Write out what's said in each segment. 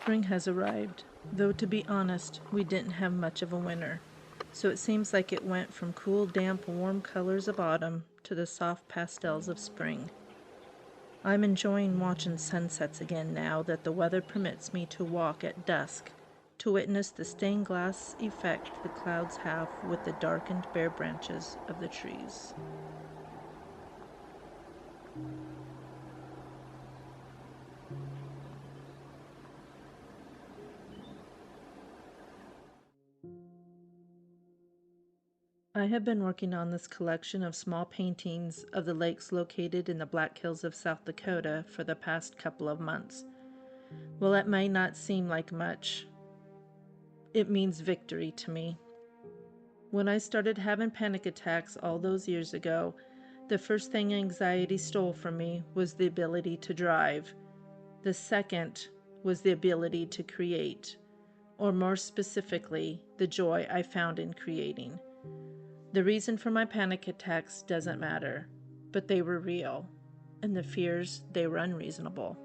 Spring has arrived, though to be honest, we didn't have much of a winter, so it seems like it went from cool, damp, warm colors of autumn to the soft pastels of spring. I'm enjoying watching sunsets again now that the weather permits me to walk at dusk to witness the stained glass effect the clouds have with the darkened bare branches of the trees. I have been working on this collection of small paintings of the lakes located in the Black Hills of South Dakota for the past couple of months. While it may not seem like much, it means victory to me. When I started having panic attacks all those years ago, the first thing anxiety stole from me was the ability to drive. The second was the ability to create, or more specifically, the joy I found in creating. The reason for my panic attacks doesn't matter, but they were real, and the fears, they were unreasonable.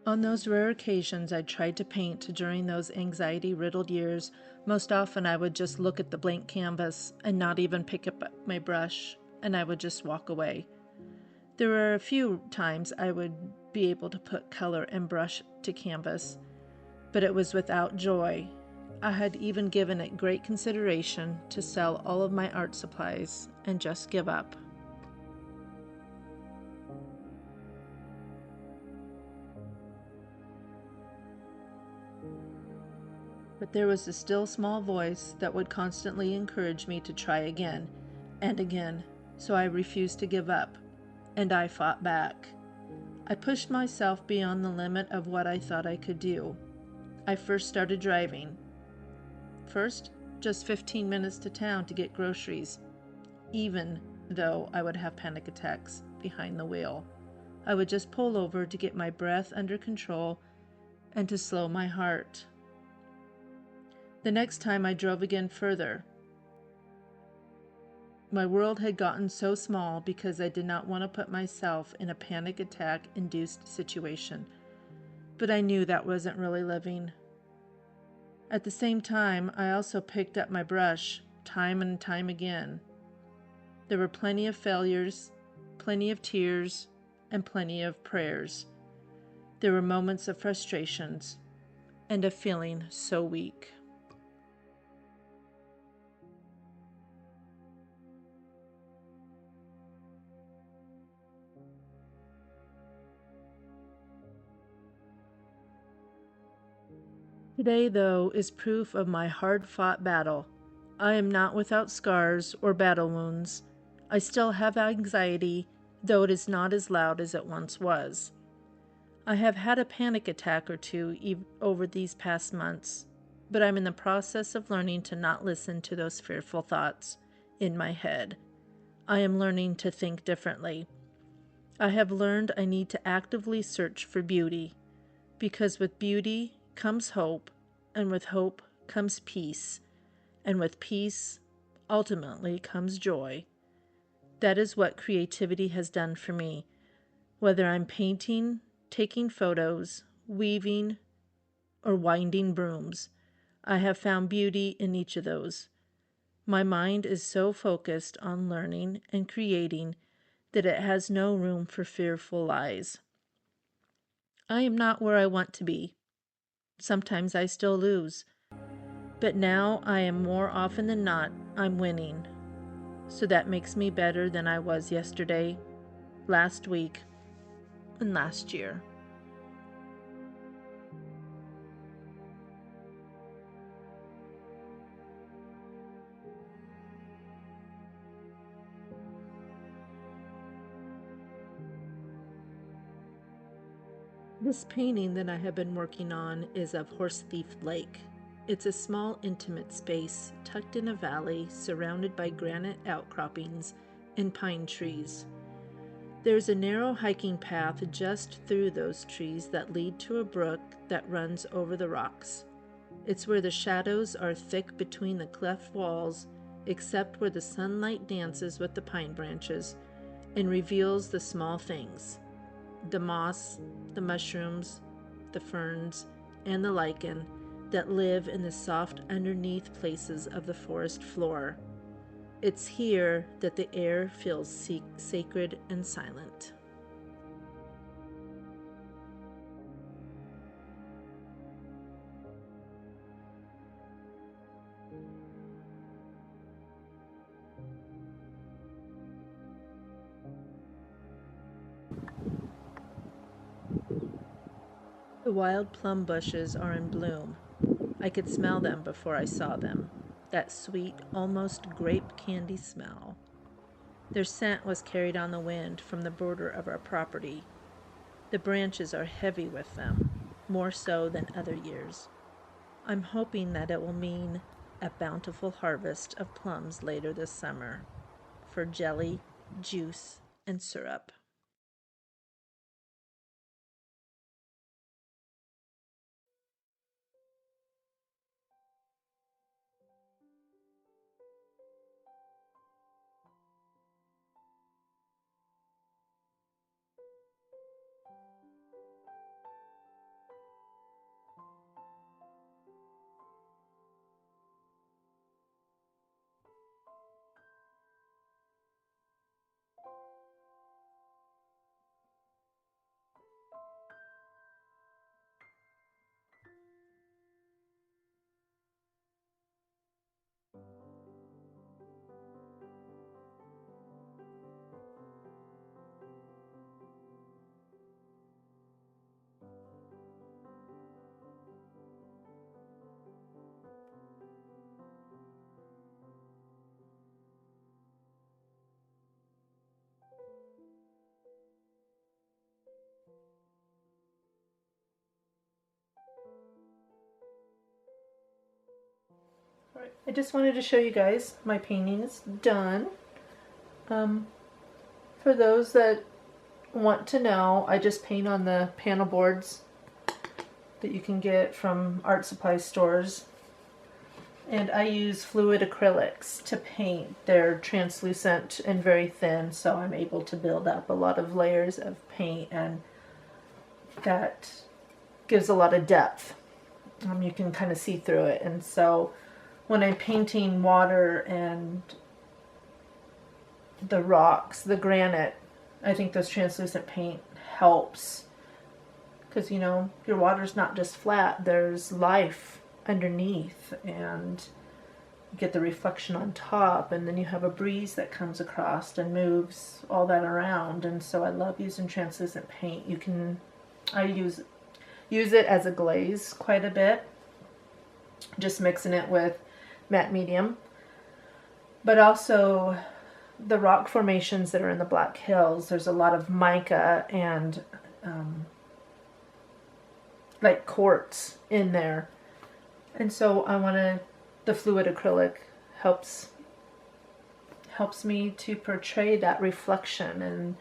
On those rare occasions I tried to paint during those anxiety-riddled years, most often I would just look at the blank canvas and not even pick up my brush, and I would just walk away. There were a few times I would be able to put color and brush to canvas, but it was without joy. I had even given it great consideration to sell all of my art supplies and just give up. But there was a still small voice that would constantly encourage me to try again and again, so I refused to give up, and I fought back. I pushed myself beyond the limit of what I thought I could do. I first started driving. First, just 15 minutes to town to get groceries, even though I would have panic attacks behind the wheel. I would just pull over to get my breath under control and to slow my heart. The next time I drove again further. My world had gotten so small because I did not want to put myself in a panic attack-induced situation. But I knew that wasn't really living. At the same time, I also picked up my brush time and time again. There were plenty of failures, plenty of tears, and plenty of prayers. There were moments of frustrations and of feeling so weak. Today, though, is proof of my hard-fought battle. I am not without scars or battle wounds. I still have anxiety, though it is not as loud as it once was. I have had a panic attack or two over these past months, but I'm in the process of learning to not listen to those fearful thoughts in my head. I am learning to think differently. I have learned I need to actively search for beauty, because with beauty comes hope, and with hope comes peace, and with peace ultimately comes joy. That is what creativity has done for me. Whether I'm painting, taking photos, weaving, or winding brooms, I have found beauty in each of those. My mind is so focused on learning and creating that it has no room for fearful lies. I am not where I want to be. Sometimes I still lose. But now I am more often than not, I'm winning. So that makes me better than I was yesterday, last week, and last year. This painting that I have been working on is of Horse Thief Lake. It's a small, intimate space tucked in a valley surrounded by granite outcroppings and pine trees. There's a narrow hiking path just through those trees that lead to a brook that runs over the rocks. It's where the shadows are thick between the cleft walls, except where the sunlight dances with the pine branches and reveals the small things. the moss, the mushrooms, the ferns, and the lichen that live in the soft underneath places of the forest floor. It's here that the air feels sacred and silent. The wild plum bushes are in bloom. I could smell them before I saw them. That sweet, almost grape candy smell. Their scent was carried on the wind from the border of our property. The branches are heavy with them, more so than other years. I'm hoping that it will mean a bountiful harvest of plums later this summer for jelly, juice, and syrup. Alright, I just wanted to show you guys my painting is done. For those that want to know, I just paint on the panel boards that you can get from art supply stores. And I use fluid acrylics to paint. They're translucent and very thin, so I'm able to build up a lot of layers of paint, and that gives a lot of depth. You can kind of see through it. And so when I'm painting water and the rocks, the granite, I think this translucent paint helps, because you know, your water's not just flat, there's life underneath, and you get the reflection on top, and then you have a breeze that comes across and moves all that around. And so I love using translucent paint. I use it as a glaze quite a bit, just mixing it with matte medium, but also the rock formations that are in the Black Hills. There's a lot of mica and like quartz in there, and so the fluid acrylic helps me to portray that reflection. And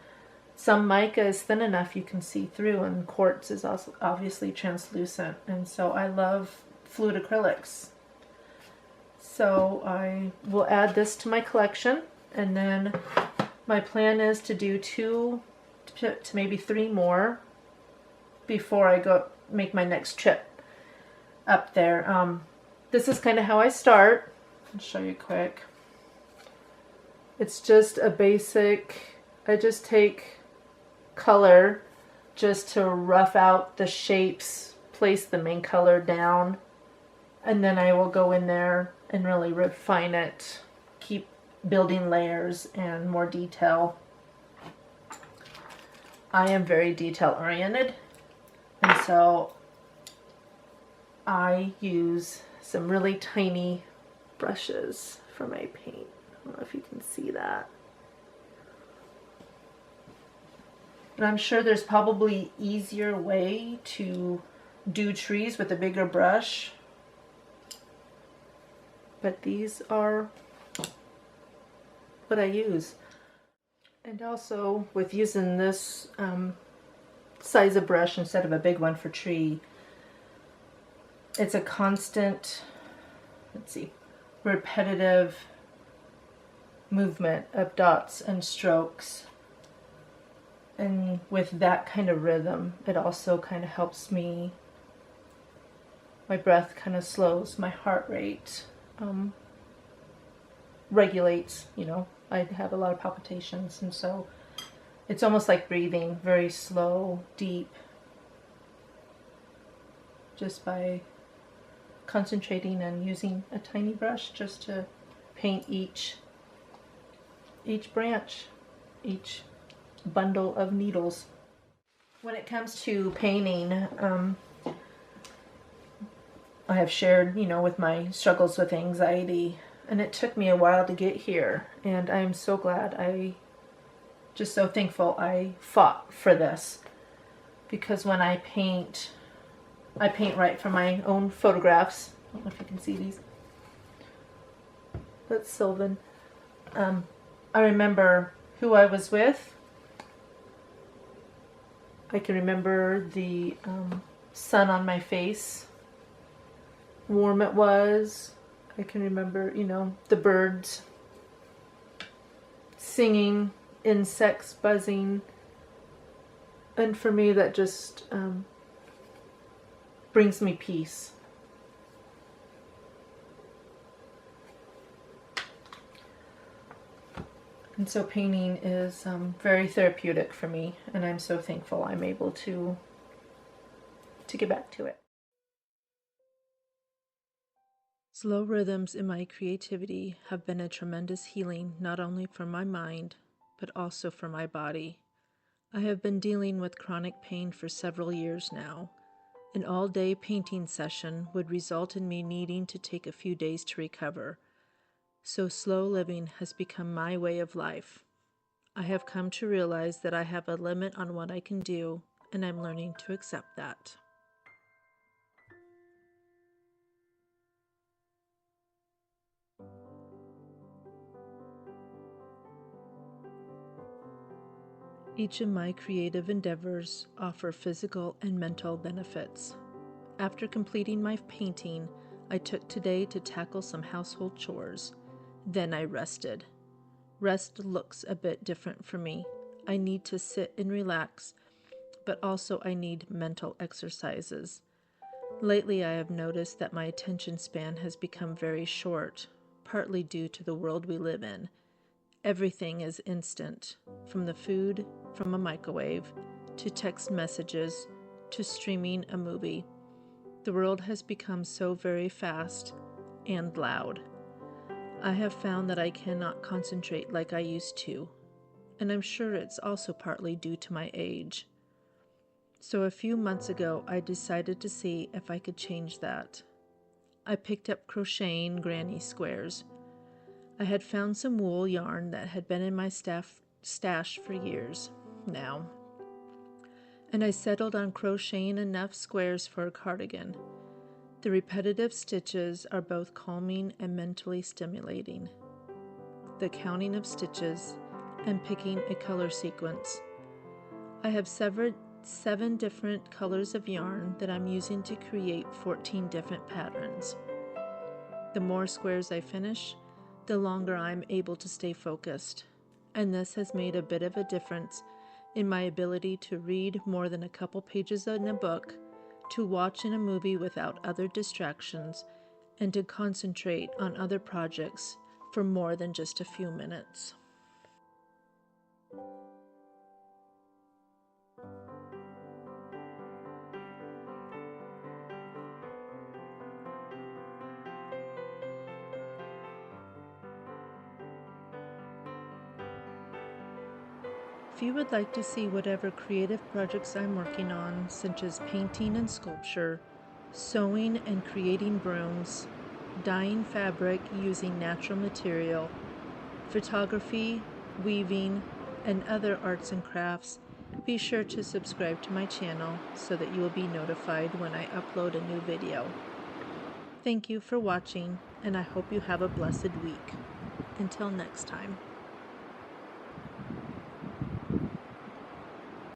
some mica is thin enough you can see through, and quartz is also obviously translucent, and so I love fluid acrylics. So I will add this to my collection, and then my plan is to do 2 to maybe 3 more before I go make my next trip up there. This is kind of how I start. I'll show you quick. It's just a basic, I just take color just to rough out the shapes, place the main color down, and then I will go in there and really refine it, keep building layers and more detail. I am very detail oriented, and so I use some really tiny brushes for my paint. I don't know if you can see that. And I'm sure there's probably easier way to do trees with a bigger brush, but these are what I use. And also with using this size of brush instead of a big one for tree, it's a constant, repetitive movement of dots and strokes. And with that kind of rhythm, it also kind of helps me, my breath kind of slows, my heart rate regulates, you know. I have a lot of palpitations, and so it's almost like breathing, very slow, deep, just by concentrating and using a tiny brush just to paint each branch, each bundle of needles. When it comes to painting, I have shared, you know, with my struggles with anxiety, and it took me a while to get here, and I'm so glad, just so thankful I fought for this, because when I paint right from my own photographs. I don't know if you can see these. That's Sylvan. I remember who I was with. I can remember the sun on my face, warm it was. I can remember, you know, the birds singing, insects buzzing, and for me that just brings me peace. And so painting is very therapeutic for me, and I'm so thankful I'm able to get back to it. Slow rhythms in my creativity have been a tremendous healing, not only for my mind, but also for my body. I have been dealing with chronic pain for several years now. An all-day painting session would result in me needing to take a few days to recover. So slow living has become my way of life. I have come to realize that I have a limit on what I can do, and I'm learning to accept that. Each of my creative endeavors offer physical and mental benefits. After completing my painting, I took today to tackle some household chores. Then I rested. Rest looks a bit different for me. I need to sit and relax, but also I need mental exercises. Lately, I have noticed that my attention span has become very short, partly due to the world we live in. Everything is instant, from the food from a microwave, to text messages, to streaming a movie. The world has become so very fast and loud. I have found that I cannot concentrate like I used to, and I'm sure it's also partly due to my age. So a few months ago, I decided to see if I could change that. I picked up crocheting granny squares. I had found some wool yarn that had been in my stash for years now, and I settled on crocheting enough squares for a cardigan. The repetitive stitches are both calming and mentally stimulating. The counting of stitches and picking a color sequence. I have 7 different colors of yarn that I'm using to create 14 different patterns. The more squares I finish, the longer I'm able to stay focused, and this has made a bit of a difference in my ability to read more than a couple pages in a book, to watch in a movie without other distractions, and to concentrate on other projects for more than just a few minutes. If you would like to see whatever creative projects I'm working on, such as painting and sculpture, sewing and creating brooms, dyeing fabric using natural material, photography, weaving, and other arts and crafts, be sure to subscribe to my channel so that you will be notified when I upload a new video. Thank you for watching, and I hope you have a blessed week. Until next time.